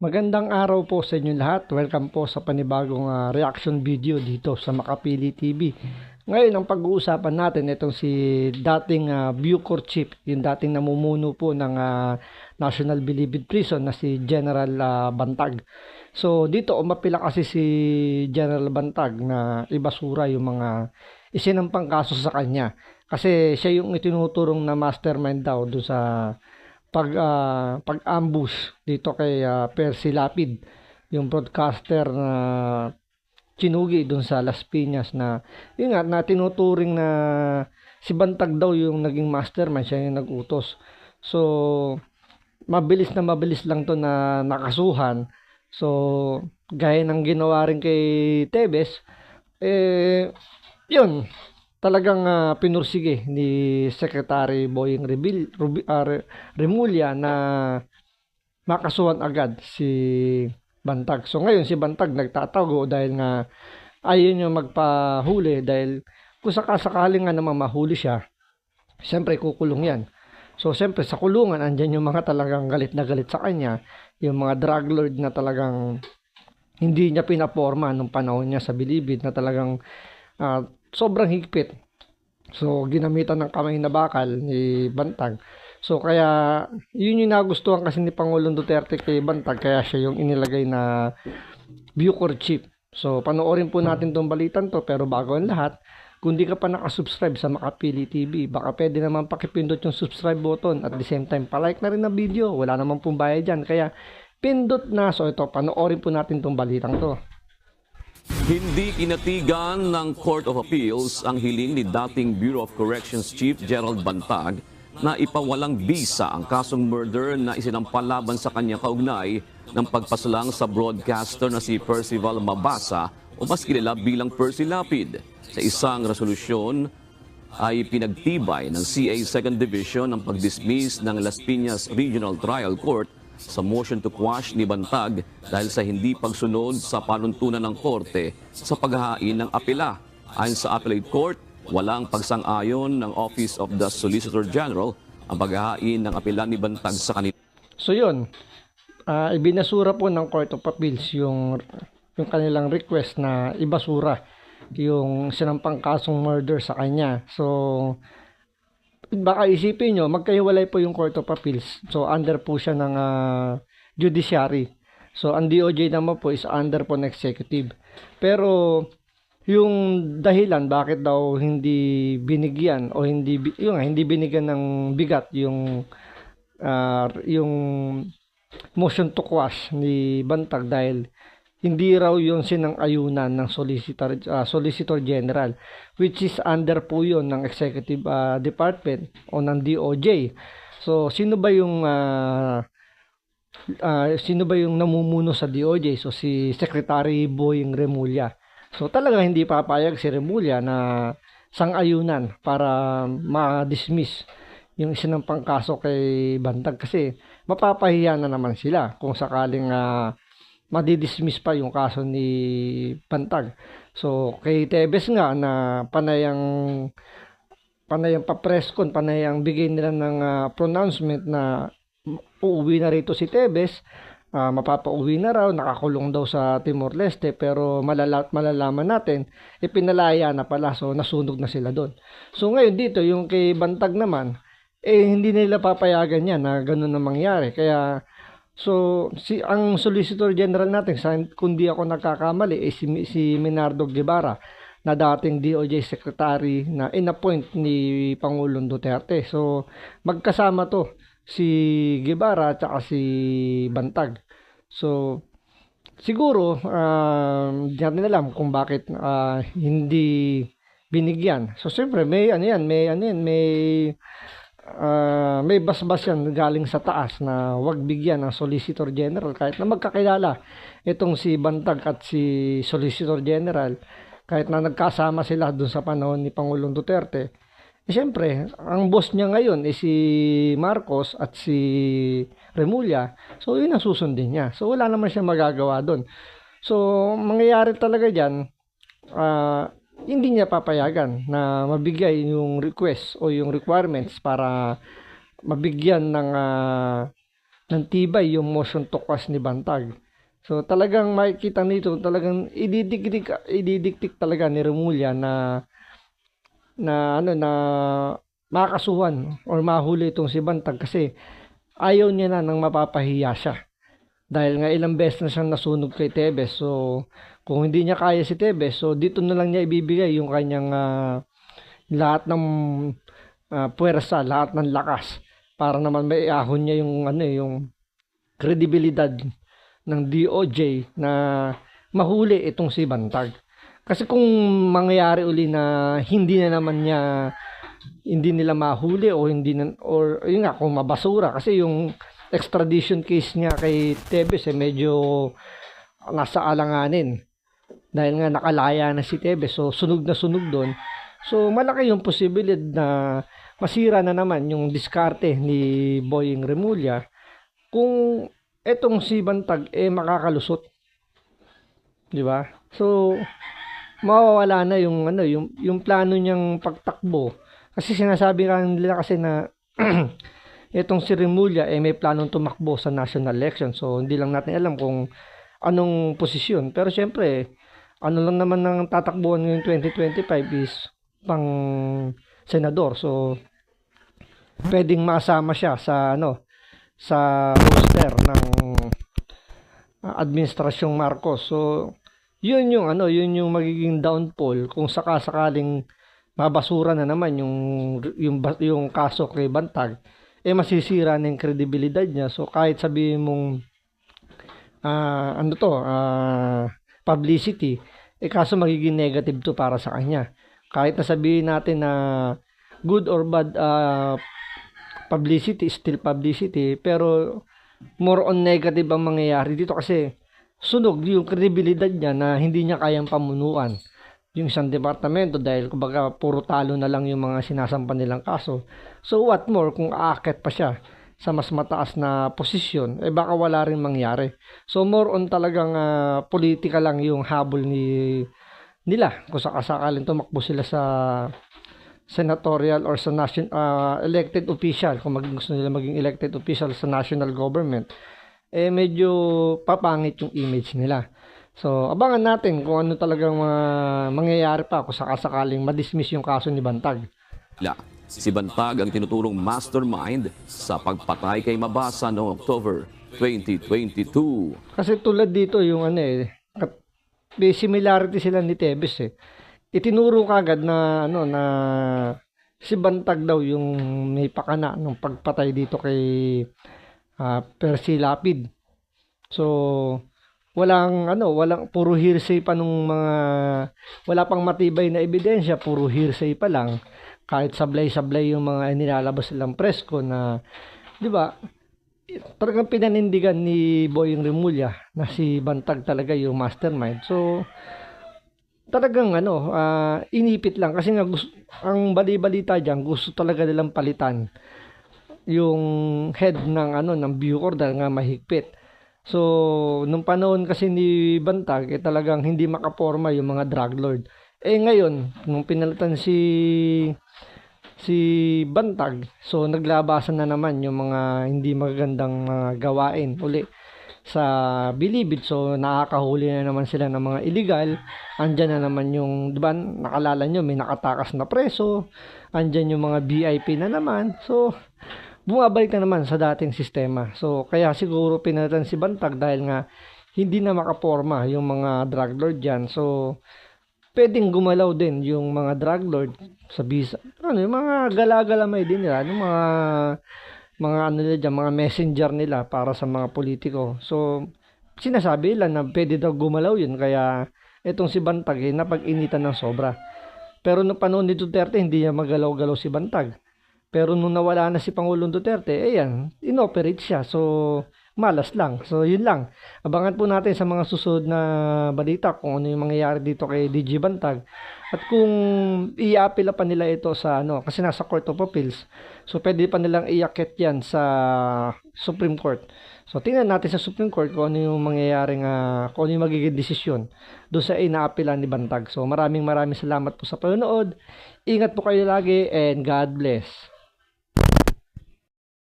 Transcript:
Magandang araw po sa inyo lahat. Welcome po sa panibagong reaction video dito sa Makapili TV. Ngayon, ang pag-uusapan natin itong si dating Bucor Chief, yung dating namumuno po ng National Bilibid Prison na si General Bantag. So, dito umapila kasi si General Bantag na ibasura yung mga isinampang kaso sa kanya. Kasi siya yung itinuturong na mastermind daw doon sa pag-ambush dito kay Percy Lapid, yung broadcaster na Chinugi doon sa Las Piñas na yun nga na tinuturing na si Bantag daw yung naging mastermind, siya yung nag-utos. So mabilis lang to na nakasuhan. So gaya ng ginawa rin kay Tebes, yun talagang pinursige ni Secretary Boying Remulla na makasuhan agad si Bantag. So ngayon si Bantag nagtatago dahil nga ayaw niya magpahuli dahil kung sakasakaling nga naman mahuli siya, siyempre kukulong yan. So siyempre sa kulungan andyan yung mga talagang galit na galit sa kanya, yung mga drug lord na talagang hindi niya pinaporma nung panahon niya sa Bilibid na talagang sobrang higpit. So ginamitan ng kamay na bakal ni Bantag. So kaya yun yung nagustuhan kasi ni Pangulong Duterte kay Bantag, kaya siya yung inilagay na Bucor Chief. So panoorin po natin tong balitan to, pero bago ang lahat, kung di ka pa nakasubscribe sa Makapili TV, baka pwede naman pakipindot yung subscribe button at the same time palike na rin na video. Wala naman pong bayad dyan, kaya pindot na. So ito, panoorin po natin tong balitang to. Hindi kinatigan ng Court of Appeals ang hiling ni dating Bureau of Corrections Chief Gerald Bantag na ipawalang bisa ang kasong murder na isinampal laban sa kanya kaugnay ng pagpasalang sa broadcaster na si Percival Mabasa o mas kilala bilang Percy Lapid. Sa isang resolusyon ay pinagtibay ng CA 2nd Division ang pag-dismiss ng Las Piñas Regional Trial Court sa motion to quash ni Bantag dahil sa hindi pagsunod sa panuntunan ng korte sa paghahain ng apela. Ayon sa appellate court, walang pagsang-ayon ng Office of the Solicitor General ang paghahain ng apela ni Bantag sa kanila. So yun, ibinasura po ng Court of Appeals yung kanilang request na ibasura yung sinampang kasong murder sa kanya. So baka isipin nyo, magkahiwalay po yung Court of Appeals. So, under po siya ng judiciary. So, ang DOJ naman po is under po ng executive. Pero, yung dahilan bakit daw hindi binigyan o hindi binigyan ng bigat yung motion to quash ni Bantag dahil hindi raw yung sinang-ayunan ng Solicitor General, which is under po yun ng Executive Department o ng DOJ. So, sino ba yung namumuno sa DOJ? So, si Secretary Boying Remulla. So, talaga hindi papayag si Remulla na sang-ayunan para ma-dismiss yung isinampang kaso kay Bantag kasi mapapahiya na naman sila kung sakaling madidismiss pa yung kaso ni Bantag. So, kay Tebes nga na panayang pa-presscon, panayang bigay nila ng pronouncement na uuwi na rito si Tebes, mapapauwi na raw, nakakulong daw sa Timor-Leste, pero malalaman natin, ipinalaya na pala, so nasunog na sila doon. So, ngayon dito, yung kay Bantag naman, hindi nila papayagan yan na ganun na mangyari. Kaya, so, ang Solicitor General natin, kung di ako nagkakamali, si Menardo Guevara, na dating DOJ Secretary na inappoint ni Pangulong Duterte. So, magkasama to, si Guevara at si Bantag. So, siguro, hindi natin alam kung bakit hindi binigyan. So, siyempre, may basbas yan galing sa taas na wag bigyan ng Solicitor General kahit na magkakilala itong si Bantag at si Solicitor General, kahit na nagkasama sila dun sa panahon ni Pangulong Duterte. Siyempre, ang boss niya ngayon si Marcos at si Remulla, so yun ang susundin niya. So wala naman siya magagawa dun. So mangyayari talaga dyan, hindi niya papayagan na mabigay yung request o yung requirements para mabigyan ng ng tibay yung motion to quash ni Bantag. So talagang makikita nito, talagang ididiktik talaga ni Remulla na makasuhan or mahuli itong si Bantag kasi ayaw niya na nang mapapahiya siya. Dahil nga ilang beses na siyang nasunog kay Tevez. So kung hindi niya kaya si Tevez, so dito na lang niya ibibigay yung kanyang lahat ng puwersa, lahat ng lakas para naman may ahon niya yung yung kredibilidad ng DOJ na mahuli itong si Bantag. Kasi kung mangyayari uli na hindi nila mahuli o yun nga kung mabasura kasi yung extradition case niya kay Tevez medyo nasa alanganin dahil nga nakalaya na si Tevez, so sunog na sunog doon. So malaki yung posibilidad na masira na naman yung diskarte ni Boying Remulla kung etong si Bantag makakalusot, di ba? So mawawala na yung plano niyang pagtakbo kasi sinasabi nila kasi na itong si Remulla may planong tumakbo sa national election. So hindi lang natin alam kung anong posisyon, pero syempre lang naman ng tatakbuhan ngayong 2025 is pang senador. So pwedeng masama siya sa sa roster ng administrasyong Marcos. So yun yung magiging downfall kung sakasakaling mabasura na naman yung kaso kay Bantag, masisira na yung kredibilidad niya. So kahit sabihin mong publicity, kaso magiging negative to para sa kanya. Kahit na sabihin natin na good or bad publicity, still publicity, pero more on negative ang mangyayari dito kasi sunog yung kredibilidad niya na hindi niya kayang pamunuan yung isang departamento dahil kumbaga puro talo na lang yung mga sinasampan nilang kaso. So what more kung aakit pa siya sa mas mataas na posisyon, baka wala rin mangyari. So more on talagang politika lang yung habol nila kung sakasakaling tumakbo sila sa senatorial or sa elected official, kung gusto nila maging elected official sa national government, medyo papangit yung image nila. So abangan natin kung ano talagang mangyayari pa kung sakasakaling madismiss yung kaso ni Bantag. Si Bantag ang tinuturong mastermind sa pagpatay kay Mabasa noong October 2022. Kasi tulad dito yung may similarity sila ni Tevez Itinuro kagad na na si Bantag daw yung may pakana ng pagpatay dito kay Percy Lapid. So walang puro hearsay pa nung wala pang matibay na ebidensya, puro hearsay pa lang. Kahit sablay-sablay yung mga nilalabas silang presko na, di ba, talagang pinanindigan ni Boying Remulla na si Bantag talaga yung mastermind. So talagang inipit lang kasi nga ang bali-balita diyan, gusto talaga nilang palitan yung head ng Bucor dahil nga mahigpit. So nung panahon kasi ni Bantag talagang hindi makaporma yung mga drug lord. Ngayon nung pinalitan si Bantag, so naglabasan na naman yung mga hindi magagandang gawain uli sa Bilibid. So nakakahuli na naman sila ng mga illegal. Andyan na naman yung, diba, nakalala nyo, may nakatakas na preso. Andyan yung mga VIP na naman. So bumabalik na naman sa dating sistema. So kaya siguro pinalitan si Bantag dahil nga hindi na makaporma yung mga drug lord dyan. So pwedeng gumalaw din yung mga drug lord sa bisa. Yung mga galagalamay din nila, yung mga messenger nila para sa mga politiko. So sinasabi nila na pwede daw gumalaw yun, kaya itong si Bantag napag-initan ng sobra. Pero nung panahon ni Duterte, hindi niya magalaw-galaw si Bantag. Pero nung nawala na si Pangulong Duterte, inoperate siya. So malas lang. So yun lang. Abangan po natin sa mga susunod na balita kung ano yung mangyayari dito kay DG Bantag. At kung i-apela pa nila ito sa kasi nasa Court of Appeals. So pwede pa nilang iakit yan sa Supreme Court. So tingnan natin sa Supreme Court kung ano yung mangyayaring kung ano yung magiging desisyon doon sa inaapela ni Bantag. So maraming salamat po sa panonood. Ingat po kayo lagi and God bless.